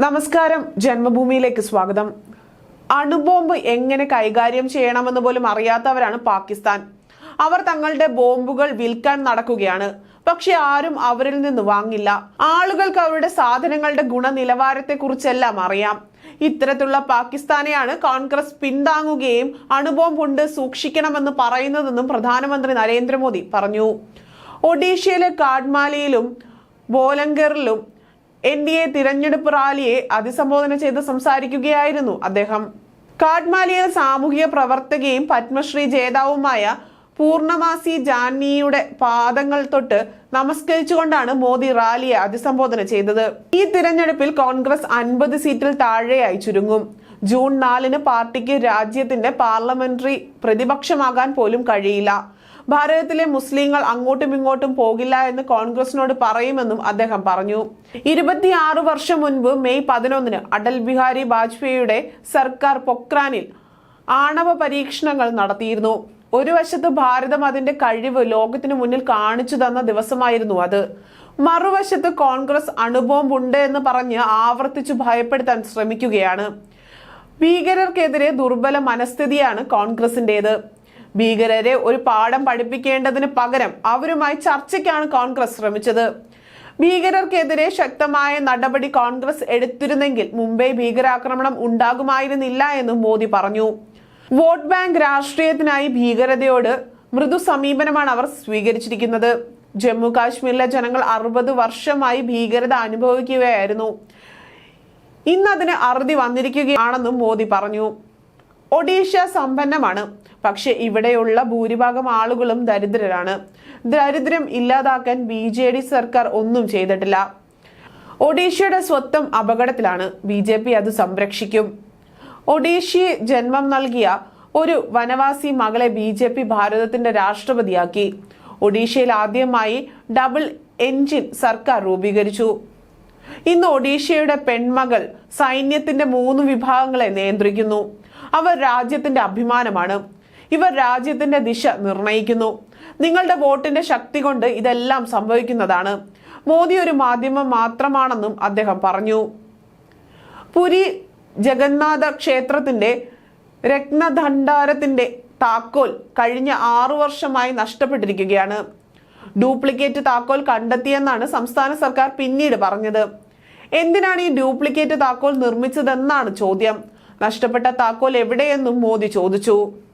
നമസ്കാരം, ജന്മഭൂമിയിലേക്ക് സ്വാഗതം. അണുബോംബ് എങ്ങനെ കൈകാര്യം ചെയ്യണമെന്ന് പോലും അറിയാത്തവരാണ് പാകിസ്ഥാൻ. അവർ തങ്ങളുടെ ബോംബുകൾ വിൽക്കാൻ നടക്കുകയാണ്. പക്ഷെ ആരും അവരിൽ നിന്ന് വാങ്ങില്ല. ആളുകൾക്ക് അവരുടെ സാധനങ്ങളുടെ ഗുണനിലവാരത്തെക്കുറിച്ചെല്ലാം അറിയാം. ഇത്തരത്തിലുള്ള പാകിസ്ഥാനെയാണ് കോൺഗ്രസ് പിന്താങ്ങുകയും അണുബോംബുണ്ട് സൂക്ഷിക്കണമെന്ന് പറയുന്നതെന്നും പ്രധാനമന്ത്രി നരേന്ദ്രമോദി പറഞ്ഞു. ഒഡീഷയിലെ കാഡ്മാലിയിലും ബോലംഗറിലും NDA തിരഞ്ഞെടുപ്പ് റാലിയെ അഭിസംബോധന ചെയ്ത് സംസാരിക്കുകയായിരുന്നു അദ്ദേഹം. കാഡ്മാലിയിൽ സാമൂഹിക പ്രവർത്തകയും പത്മശ്രീ ജേതാവുമായ പൂർണമാസി ജാനിയുടെ പാദങ്ങൾ തൊട്ട് നമസ്കരിച്ചുകൊണ്ടാണ് മോദി റാലിയെ അഭിസംബോധന ചെയ്തത്. ഈ തിരഞ്ഞെടുപ്പിൽ കോൺഗ്രസ് 50 സീറ്റിൽ താഴെയായി ചുരുങ്ങും. ജൂൺ 4 പാർട്ടിക്ക് രാജ്യത്തിന്റെ പാർലമെന്ററി പ്രതിപക്ഷമാകാൻ പോലും കഴിയില്ല. ഭാരതത്തിലെ മുസ്ലിങ്ങൾ അങ്ങോട്ടും ഇങ്ങോട്ടും പോകില്ല എന്ന് കോൺഗ്രസിനോട് പറയുമെന്നും അദ്ദേഹം പറഞ്ഞു. 26 വർഷം മുൻപ് മെയ് 11 അടൽ ബിഹാരി വാജ്പേയിയുടെ സർക്കാർ പൊക്രാനിൽ ആണവ പരീക്ഷണങ്ങൾ നടത്തിയിരുന്നു. ഒരു വശത്ത് ഭാരതം അതിന്റെ കഴിവ് ലോകത്തിനു മുന്നിൽ കാണിച്ചു തന്ന ദിവസമായിരുന്നു അത്. മറുവശത്ത് കോൺഗ്രസ് അണുബോംബുണ്ട് എന്ന് പറഞ്ഞ് ആവർത്തിച്ചു ഭയപ്പെടുത്താൻ ശ്രമിക്കുകയാണ്. ഭീകരർക്കെതിരെ ദുർബല മനസ്ഥിതിയാണ് കോൺഗ്രസിന്റേത്. ഭീകരരെ ഒരു പാഠം പഠിപ്പിക്കേണ്ടതിന് പകരം അവരുമായി ചർച്ചയ്ക്കാണ് കോൺഗ്രസ് ശ്രമിച്ചത്. ഭീകരർക്കെതിരെ ശക്തമായ നടപടി കോൺഗ്രസ് എടുത്തിരുന്നെങ്കിൽ മുംബൈ ഭീകരാക്രമണം ഉണ്ടാകുമായിരുന്നില്ല എന്നും മോദി പറഞ്ഞു. വോട്ട് ബാങ്ക് രാഷ്ട്രീയത്തിനായി ഭീകരതയോട് മൃദു സമീപനമാണ് അവർ സ്വീകരിച്ചിരിക്കുന്നത്. ജമ്മു കാശ്മീരിലെ ജനങ്ങൾ 60 വർഷമായി ഭീകരത അനുഭവിക്കുകയായിരുന്നു. ഇന്നതിന് അറുതി വന്നിരിക്കുകയാണെന്നും മോദി പറഞ്ഞു. ഒഡീഷ സമ്പന്നമാണ്, പക്ഷെ ഇവിടെയുള്ള ഭൂരിഭാഗം ആളുകളും ദരിദ്രരാണ്. ദരിദ്രം ഇല്ലാതാക്കാൻ BJD സർക്കാർ ഒന്നും ചെയ്തിട്ടില്ല. ഒഡീഷയുടെ സ്വത്വം അപകടത്തിലാണ്. BJP അത് സംരക്ഷിക്കും. ഒഡീഷയെ ജന്മം നൽകിയ ഒരു വനവാസി മകളെ BJP ഭാരതത്തിന്റെ രാഷ്ട്രപതിയാക്കി. ഒഡീഷയിൽ ആദ്യമായി ഡബിൾ എൻജിൻ സർക്കാർ രൂപീകരിച്ചു. ഇന്ന് ഒഡീഷയുടെ പെൺമകൾ സൈന്യത്തിന്റെ 3 വിഭാഗങ്ങളെ നിയന്ത്രിക്കുന്നു. അവർ രാജ്യത്തിന്റെ അഭിമാനമാണ്. ഇവർ രാജ്യത്തിന്റെ ദിശ നിർണയിക്കുന്നു. നിങ്ങളുടെ വോട്ടിന്റെ ശക്തി കൊണ്ട് ഇതെല്ലാം സംഭവിക്കുന്നതാണ്. മോദി ഒരു മാധ്യമം മാത്രമാണെന്നും അദ്ദേഹം പറഞ്ഞു. പുരി ജഗന്നാഥ ക്ഷേത്രത്തിന്റെ രത്നഭണ്ഡാരത്തിന്റെ താക്കോൽ കഴിഞ്ഞ 6 വർഷമായി നഷ്ടപ്പെട്ടിരിക്കുകയാണ്. ഡ്യൂപ്ലിക്കേറ്റ് താക്കോൽ കണ്ടെത്തിയെന്നാണ് സംസ്ഥാന സർക്കാർ പിന്നീട് പറഞ്ഞത്. എന്തിനാണ് ഈ ഡ്യൂപ്ലിക്കേറ്റ് താക്കോൽ നിർമ്മിച്ചതെന്നാണ് ചോദ്യം. നഷ്ടപ്പെട്ട താക്കോൽ എവിടെയെന്നും മോദി ചോദിച്ചു.